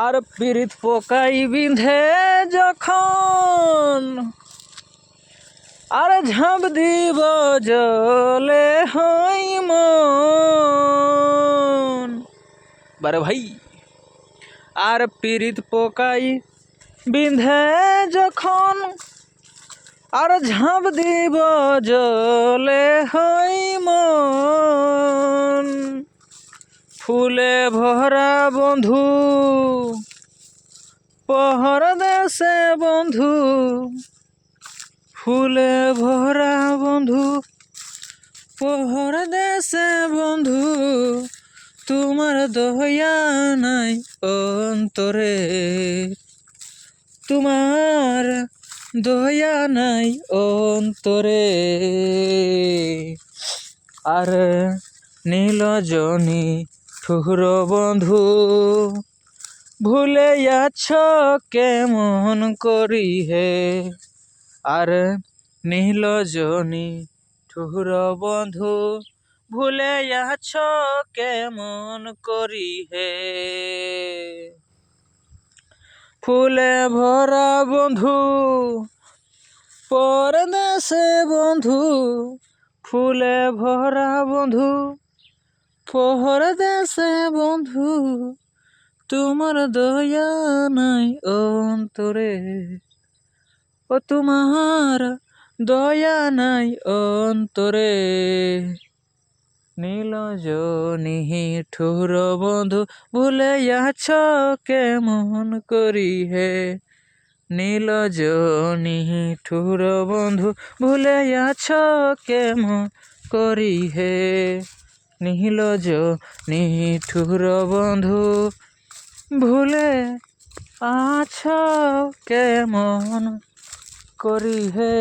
আর পীড়িত পোকাই বিঁধে যখন আর ঝাঁপ দিব জলে হই মন। বারে ভাই, আর পীড়িত পোকাই বিঁধে যখন আর ঝাঁপ দিব জলে হই মন। ফুলে ভরা বন্ধু পহর দেশে বন্ধু, ফুলে ভরা বন্ধু পহর দেশে বন্ধু, তোমার দয়া নাই অন্তরে, তোমার দয়া নাই অন্তরে। আর নীলজনী ঠুর বন্ধু ভুলে যাচ্ছ কেমন করি হে। আর নীলজনী ঠুর বন্ধু ভুলে যাচ্ছ কেমন করি হে। ফুলে ভরা বন্ধু পরদেশে বন্ধু, ফুলে ভরা বন্ধু পরদেশে বন্ধু, তোমার দয়া নাই অন্তরে, ও তোমার দয়া নাই অন্তরে। নীলজনী ঠুর বন্ধু ভুলে যাচ্ছ কেমন করি হে। নীলজনী ঠুর বন্ধু ভুলে যাচ্ছ কেমন করি হে। নীলজনী ঠুর বন্ধু ভুলে আছো কেমন করি হে।